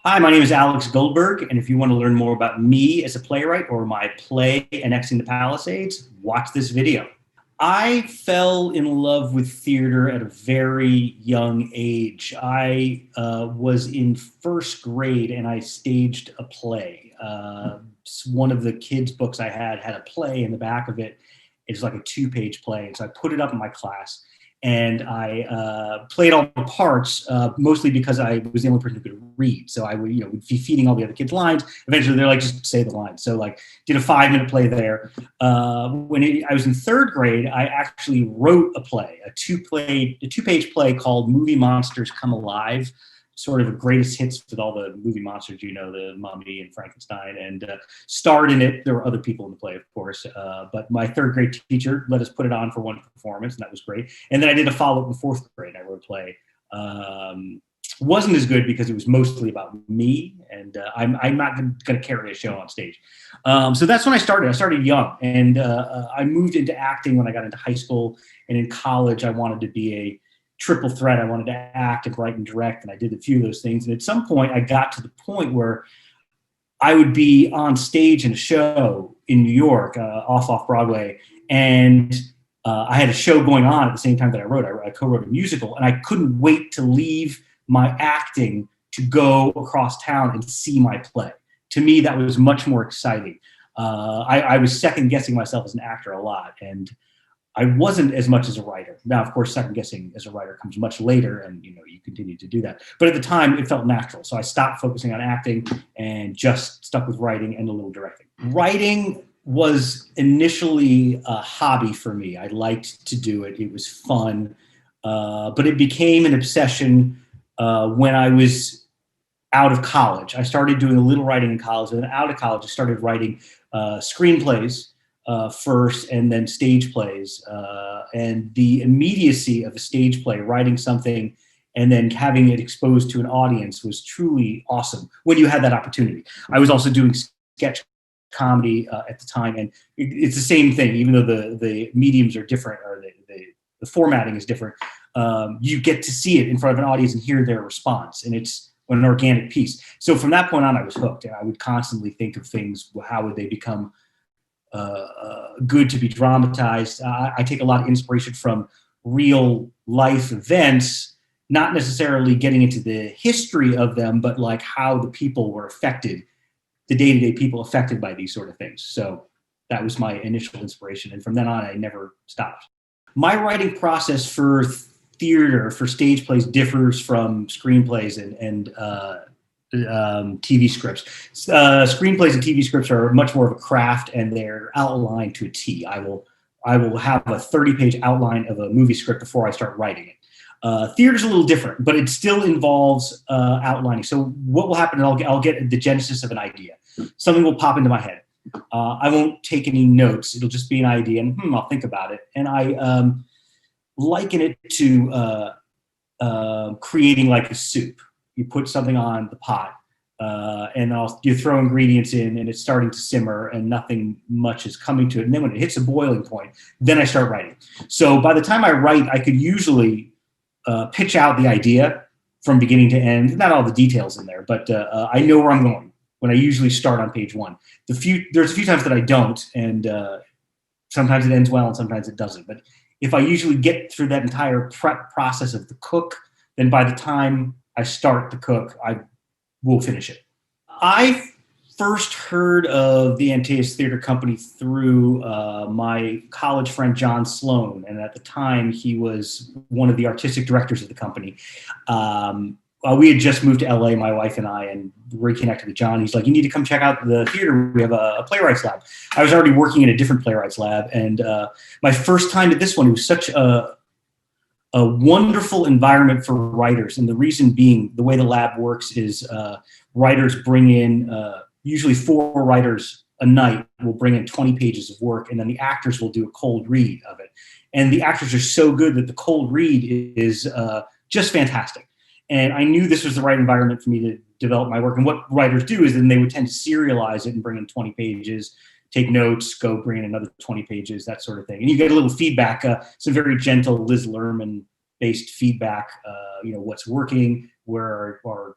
Hi, my name is Alex Goldberg, and if you want to learn more about me as a playwright or my play, Annexing the Palisades, watch this video. I fell in love with theater at a very young age. I was in first grade and I staged a play. One of the kids' books I had a play in the back of it. It's like a two-page play. And so I put it up in my class and I played all the parts, mostly because I was the only person who could read. So I would, would be feeding all the other kids lines. Eventually they're like, just say the lines. So like did a 5-minute play there. I was in third grade, I actually wrote a play, a two-page play called Movie Monsters Come Alive, sort of a greatest hits with all the movie monsters, the Mummy and Frankenstein, and starred in it. There were other people in the play, of course, but my third grade teacher let us put it on for one performance, and that was great. And then I did a follow-up in fourth grade. I wrote a play. Wasn't as good because it was mostly about me, and I'm not going to carry a show on stage. So that's when I started. I started young, and I moved into acting when I got into high school, and in college I wanted to be a triple threat. I wanted to act and write and direct, and I did a few of those things. And at some point, I got to the point where I would be on stage in a show in New York, off Broadway, and I had a show going on at the same time that I wrote. I co-wrote a musical, and I couldn't wait to leave my acting to go across town and see my play. To me, that was much more exciting. I was second guessing myself as an actor a lot, and I wasn't as much as a writer. Now, of course, second guessing as a writer comes much later, and you continue to do that. But at the time, it felt natural. So I stopped focusing on acting and just stuck with writing and a little directing. Writing was initially a hobby for me. I liked to do it. It was fun. But it became an obsession when I was out of college. I started doing a little writing in college, and then out of college, I started writing screenplays first, and then stage plays. And the immediacy of a stage play, writing something and then having it exposed to an audience, was truly awesome when you had that opportunity. I was also doing sketch comedy at the time, and it's the same thing, even though the mediums are different, or the formatting is different. You get to see it in front of an audience and hear their response, and it's an organic piece. So from that point on, I was hooked, and I would constantly think of things, how would they become good to be dramatized. I take a lot of inspiration from real life events, not necessarily getting into the history of them, but like how the people were affected, the day-to-day people affected by these sort of things. So that was my initial inspiration. And from then on, I never stopped. My writing process for theater, for stage plays, differs from screenplays and TV scripts. Screenplays and TV scripts are much more of a craft, and they're outlined to a T. I will have a 30-page outline of a movie script before I start writing it. Theater's a little different, but it still involves outlining. So what will happen is I'll get the genesis of an idea. Something will pop into my head. I won't take any notes. It'll just be an idea, and I'll think about it. And I liken it to creating like a soup. You put something on the pot, and you throw ingredients in, and it's starting to simmer, and nothing much is coming to it. And then when it hits a boiling point, then I start writing. So by the time I write, I could usually pitch out the idea from beginning to end. Not all the details in there, but I know where I'm going when I usually start on page one. There's a few times that I don't, and sometimes it ends well and sometimes it doesn't. But if I usually get through that entire prep process of the cook, then by the time I start the cook, I will finish it. I first heard of the Antaeus Theater Company through my college friend, John Sloan. And at the time, he was one of the artistic directors of the company. We had just moved to LA, my wife and I, and reconnected with John. He's like, you need to come check out the theater. We have a playwrights lab. I was already working in a different playwrights lab. And my first time at this one, it was such a wonderful environment for writers. And the reason being, the way the lab works is writers bring in, usually 4 writers a night will bring in 20 pages of work, and then the actors will do a cold read of it. And the actors are so good that the cold read is just fantastic. And I knew this was the right environment for me to develop my work. And what writers do is then they would tend to serialize it and bring in 20 pages, take notes, go bring in another 20 pages, that sort of thing. And you get a little feedback, some very gentle Liz Lerman based feedback, what's working, where our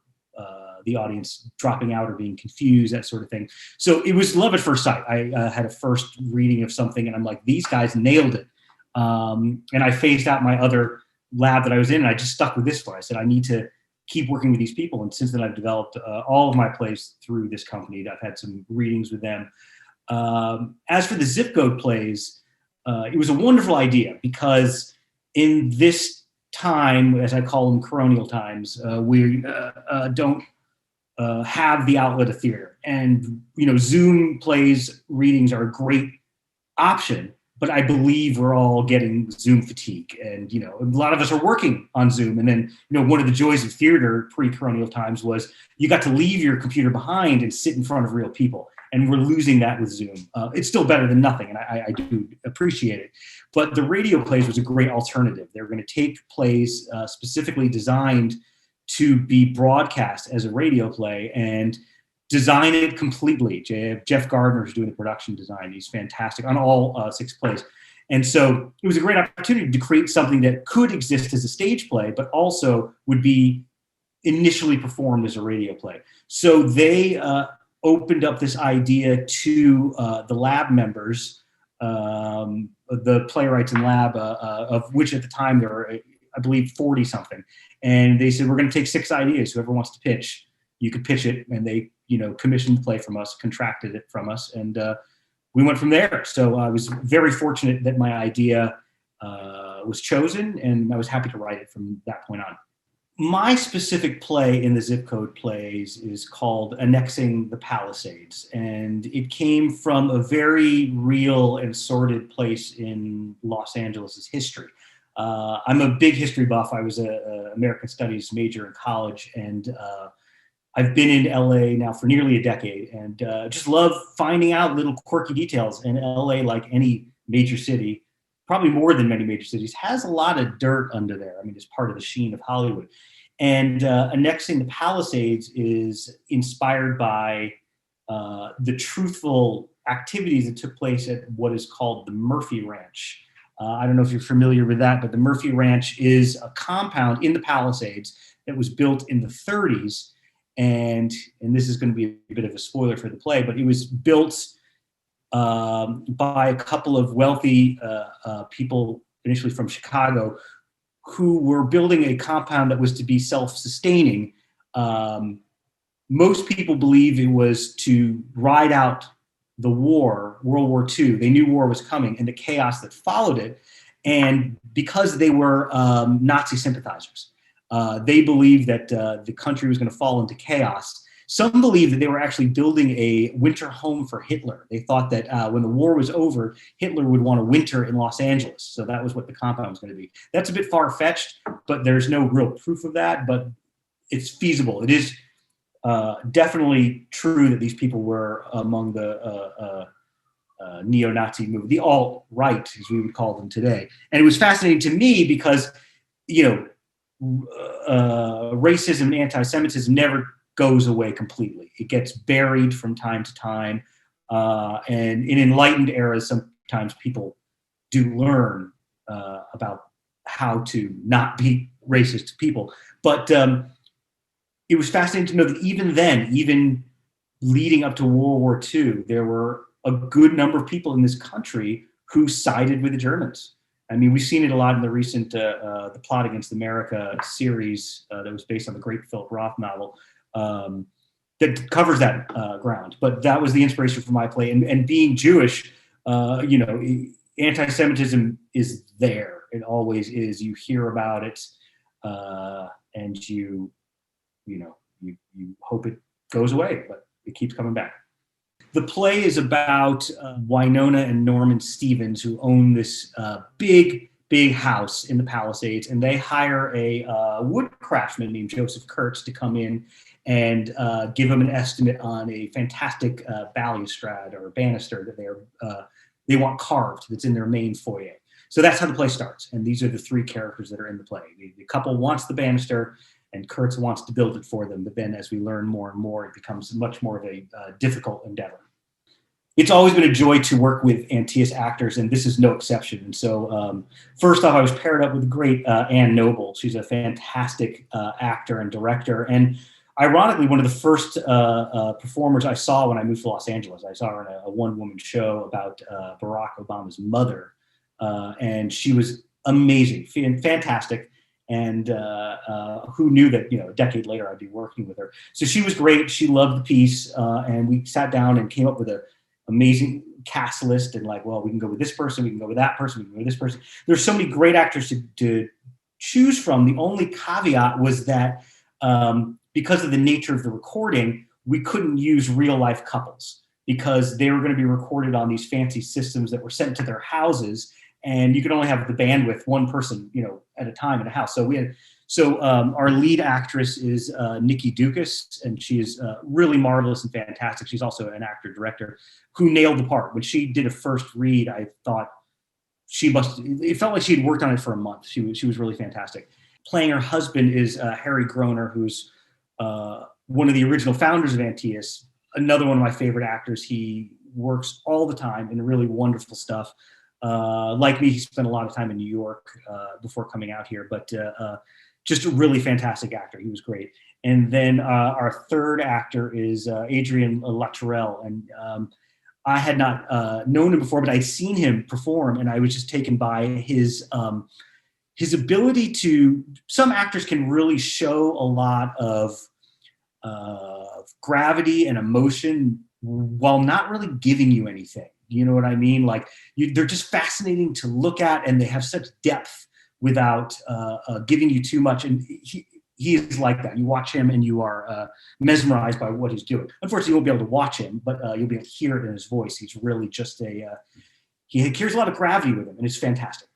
the audience dropping out or being confused, that sort of thing. So it was love at first sight. I had a first reading of something, and I'm like, these guys nailed it. And I phased out my other lab that I was in, and I just stuck with this one. I said, I need to keep working with these people. And since then, I've developed all of my plays through this company. I've had some readings with them. As for the zip code plays, it was a wonderful idea because in this time, as I call them, coronial times, we don't have the outlet of theater. And, Zoom plays readings are a great option, but I believe we're all getting Zoom fatigue. And, a lot of us are working on Zoom. And then, one of the joys of theater pre-coronial times was you got to leave your computer behind and sit in front of real people. And we're losing that with Zoom. It's still better than nothing, and I do appreciate it. But the radio plays was a great alternative. They were going to take plays specifically designed to be broadcast as a radio play and design it completely. Jeff Gardner is doing the production design. He's fantastic on all 6 plays. And so it was a great opportunity to create something that could exist as a stage play, but also would be initially performed as a radio play. So they opened up this idea to the lab members, the playwrights in lab, of which at the time there were, I believe, 40 something. And they said, we're going to take 6 ideas. Whoever wants to pitch, you could pitch it. And they, commissioned the play from us, contracted it from us. And we went from there. So I was very fortunate that my idea was chosen, and I was happy to write it from that point on. My specific play in the zip code plays is called Annexing the Palisades. And it came from a very real and sordid place in Los Angeles' history. I'm a big history buff. I was an American Studies major in college, and I've been in LA now for nearly a decade, and just love finding out little quirky details. And LA, like any major city, probably more than many major cities, has a lot of dirt under there. I mean, it's part of the sheen of Hollywood. And Annexing the Palisades is inspired by the truthful activities that took place at what is called the Murphy Ranch. I don't know if you're familiar with that, but the Murphy Ranch is a compound in the Palisades that was built in the 30s. And this is going to be a bit of a spoiler for the play, but it was built by a couple of wealthy people, initially from Chicago, who were building a compound that was to be self-sustaining. Most people believe it was to ride out the war, World War II. They knew war was coming and the chaos that followed it. And because they were Nazi sympathizers, they believed that the country was going to fall into chaos. Some believe that they were actually building a winter home for Hitler. They thought that when the war was over, Hitler would want to winter in Los Angeles. So that was what the compound was going to be. That's a bit far-fetched, but there's no real proof of that, but it's feasible. It is definitely true that these people were among the neo-Nazi movement, the alt-right, as we would call them today. And it was fascinating to me because, racism and anti-Semitism never goes away completely. It gets buried from time to time. And in enlightened eras, sometimes people do learn about how to not be racist to people. But it was fascinating to know that even then, even leading up to World War II, there were a good number of people in this country who sided with the Germans. I mean, we've seen it a lot in the recent The Plot Against America series that was based on the great Philip Roth novel that covers that ground. But that was the inspiration for my play. And being Jewish, anti-Semitism is there. It always is. You hear about it, and you hope it goes away, but it keeps coming back. The play is about Winona and Norman Stevens, who own this big house in the Palisades, and they hire a wood craftsman named Joseph Kurtz to come in and give them an estimate on a fantastic balustrade or banister that they want carved that's in their main foyer. So that's how the play starts, and these are the 3 characters that are in the play. The couple wants the banister, and Kurtz wants to build it for them. But then as we learn more and more, it becomes much more of a difficult endeavor. It's always been a joy to work with Antaeus actors, and this is no exception. And so first off, I was paired up with the great Ann Noble. She's a fantastic actor and director. And Ironically, one of the first performers I saw when I moved to Los Angeles, I saw her in a one-woman show about Barack Obama's mother, and she was amazing, fantastic. And who knew that, a decade later I'd be working with her. So she was great. She loved the piece, and we sat down and came up with an amazing cast list. And like, well, we can go with this person, we can go with that person, we can go with this person. There's so many great actors to choose from. The only caveat was that because of the nature of the recording, we couldn't use real life couples because they were going to be recorded on these fancy systems that were sent to their houses. And you could only have the bandwidth, one person, at a time in a house. So our lead actress is Nikki Dukas, and she is really marvelous and fantastic. She's also an actor director who nailed the part. When she did a first read, I thought it felt like she had worked on it for a month. She was really fantastic. Playing her husband is Harry Groner, who's one of the original founders of Antaeus, another one of my favorite actors. He works all the time in really wonderful stuff. Like me, he spent a lot of time in New York before coming out here, but just a really fantastic actor. He was great. And then our third actor is Adrian Latourelle. And I had not known him before, but I'd seen him perform, and I was just taken by his ability to, some actors can really show a lot of gravity and emotion while not really giving you anything. You know what I mean? Like they're just fascinating to look at, and they have such depth without giving you too much. And he is like that. You watch him and you are mesmerized by what he's doing. Unfortunately, you won't be able to watch him, but you'll be able to hear it in his voice. He's really just he carries a lot of gravity with him, and it's fantastic.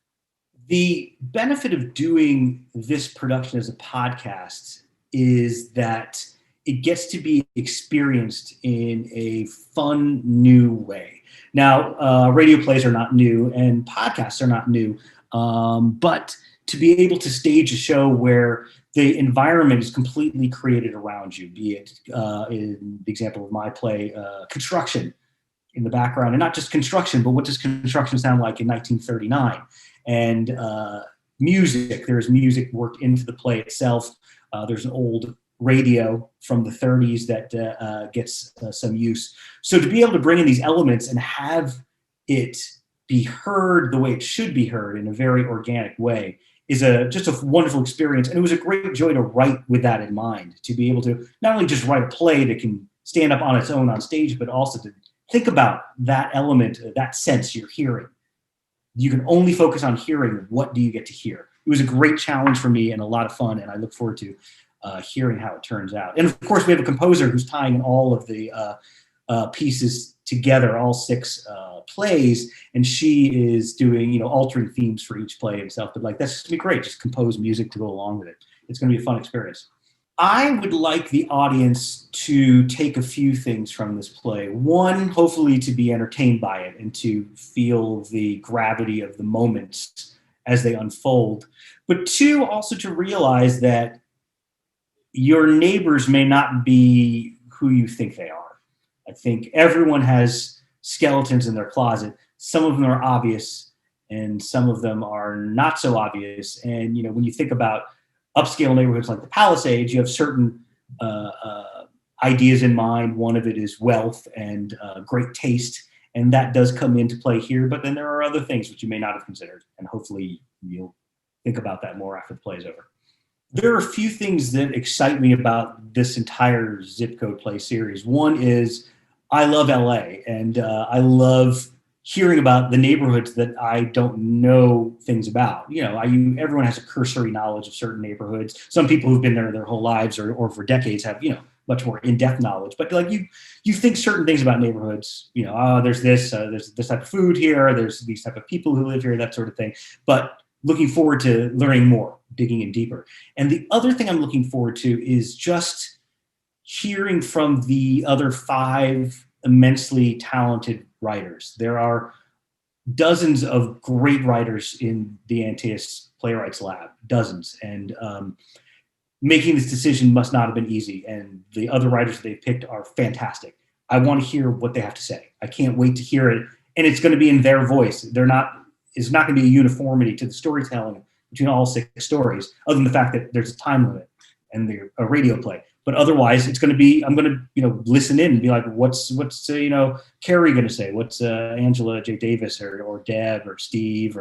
The benefit of doing this production as a podcast is that it gets to be experienced in a fun, new way. Now, radio plays are not new and podcasts are not new, but to be able to stage a show where the environment is completely created around you, be it in the example of my play, construction in the background, and not just construction, but what does construction sound like in 1939? And music, there's music worked into the play itself. There's an old radio from the 30s that gets some use. So to be able to bring in these elements and have it be heard the way it should be heard in a very organic way is just a wonderful experience. And it was a great joy to write with that in mind, to be able to not only just write a play that can stand up on its own on stage, but also to think about that element, that sense you're hearing. You can only focus on hearing. What do you get to hear? It was a great challenge for me and a lot of fun, and I look forward to hearing how it turns out. And of course, we have a composer who's tying in all of the pieces together, all 6 plays, and she is doing, altering themes for each play and stuff. But like, that's just gonna be great. Just compose music to go along with it. It's gonna be a fun experience. I would like the audience to take a few things from this play. One, hopefully to be entertained by it and to feel the gravity of the moments as they unfold. But 2, also to realize that your neighbors may not be who you think they are. I think everyone has skeletons in their closet. Some of them are obvious and some of them are not so obvious. And, when you think about upscale neighborhoods like the Palisades, you have certain ideas in mind. One of it is wealth and great taste, and that does come into play here. But then there are other things which you may not have considered, and hopefully you'll think about that more after the play is over. There are a few things that excite me about this entire Zip Code play series. One is I love LA, and I love hearing about the neighborhoods that I don't know things about. Everyone has a cursory knowledge of certain neighborhoods. Some people who've been there their whole lives or for decades have, much more in-depth knowledge. But like you think certain things about neighborhoods, there's this type of food here, there's these type of people who live here, that sort of thing. But looking forward to learning more, digging in deeper. And the other thing I'm looking forward to is just hearing from the other 5 immensely talented writers. There are dozens of great writers in the Antaeus Playwrights Lab, dozens. And making this decision must not have been easy. And the other writers that they picked are fantastic. I want to hear what they have to say. I can't wait to hear it. And it's going to be in their voice. It's not going to be a uniformity to the storytelling between all 6 stories, other than the fact that there's a time limit and they're a radio play. But otherwise, it's going to be, I'm going to, listen in and be like, what's Carrie going to say? What's Angela J. Davis or Deb or Steve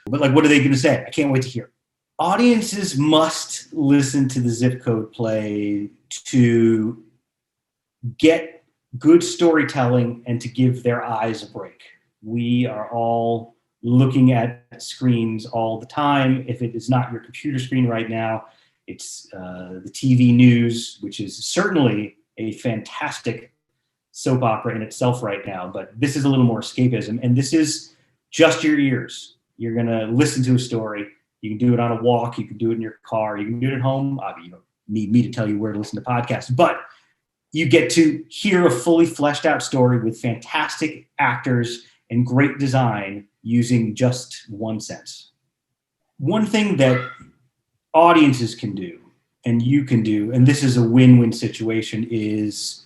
but like, what are they going to say? I can't wait to hear. Audiences must listen to the Zip Code play to get good storytelling and to give their eyes a break. We are all looking at screens all the time. If it is not your computer screen right now, it's the TV news, which is certainly a fantastic soap opera in itself right now, but this is a little more escapism, and this is just your ears. You're going to listen to a story. You can do it on a walk. You can do it in your car. You can do it at home. You don't need me to tell you where to listen to podcasts, but you get to hear a fully fleshed out story with fantastic actors and great design using just one sense. One thing that audiences can do and you can do, and this is a win-win situation, is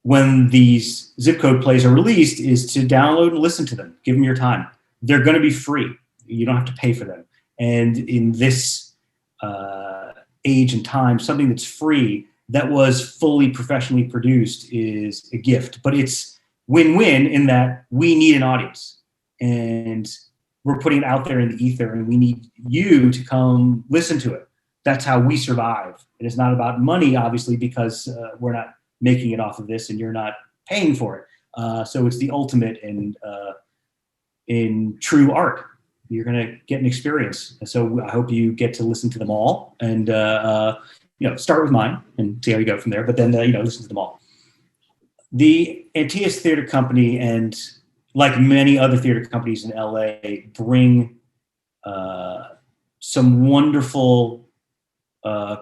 when these Zip Code plays are released, is to download and listen to them. Give them your time. They're going to be free. You don't have to pay for them. And in this age and time, something that's free that was fully professionally produced is a gift. But it's win-win in that we need an audience. And we're putting it out there in the ether, and we need you to come listen to it. That's how we survive. It is not about money, obviously, because we're not making it off of this and you're not paying for it. So it's the ultimate in true art. You're going to get an experience. So I hope you get to listen to them all and, start with mine and see how you go from there, but then, listen to them all. The Antaeus Theater Company, and like many other theater companies in LA, bring some wonderful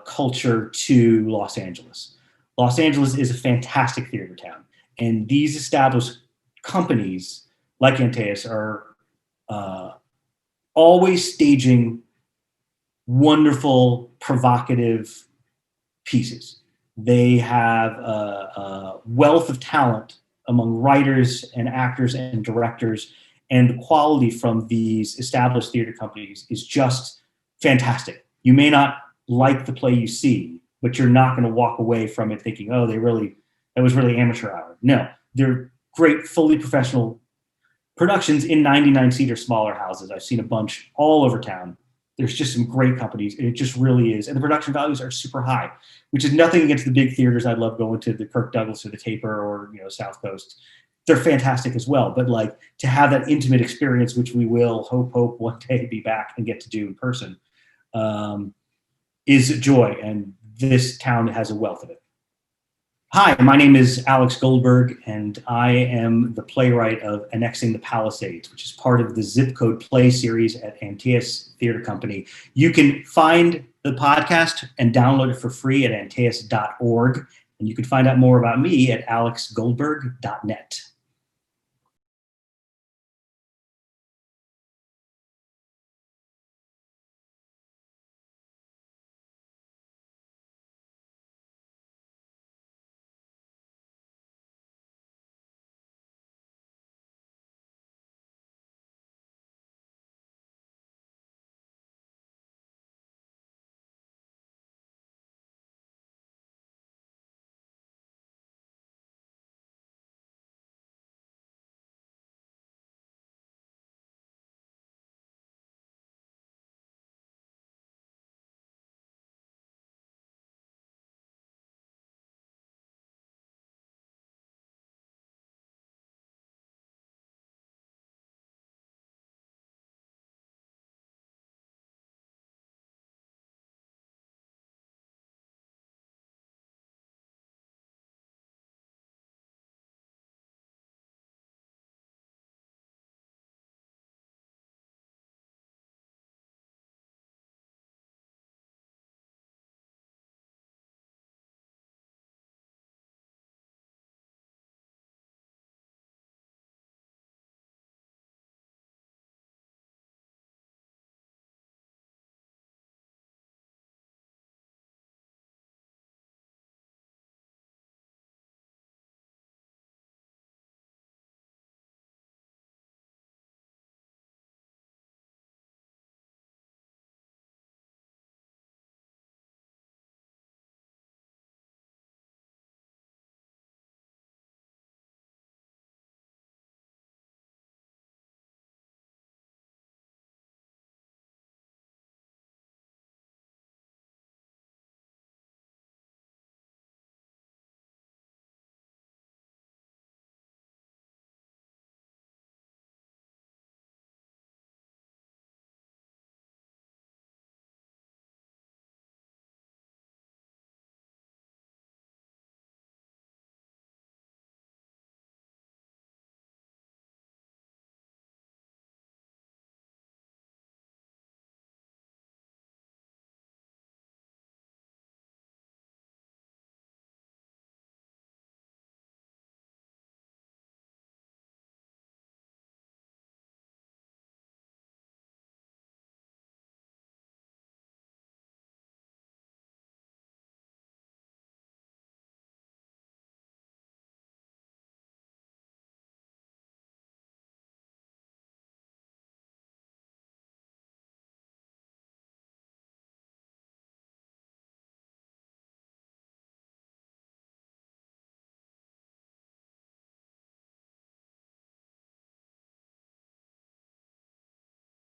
culture to Los Angeles. Los Angeles is a fantastic theater town, and these established companies like Antaeus are always staging wonderful, provocative pieces. They have a wealth of talent among writers and actors and directors, and the quality from these established theater companies is just fantastic. You may not like the play you see, but you're not going to walk away from it thinking, oh, that was really amateur hour. No, they're great, fully professional productions in 99-seat or smaller houses. I've seen a bunch all over town. There's just some great companies, and it just really is. And the production values are super high, which is nothing against the big theaters. I love going to the Kirk Douglas or the Taper or South Coast. They're fantastic as well. But like to have that intimate experience, which we will hope one day be back and get to do in person, is a joy. And this town has a wealth of it. Hi, my name is Alex Goldberg, and I am the playwright of Annexing the Palisades, which is part of the Zip Code play series at Antaeus Theater Company. You can find the podcast and download it for free at antaeus.org, and you can find out more about me at alexgoldberg.net.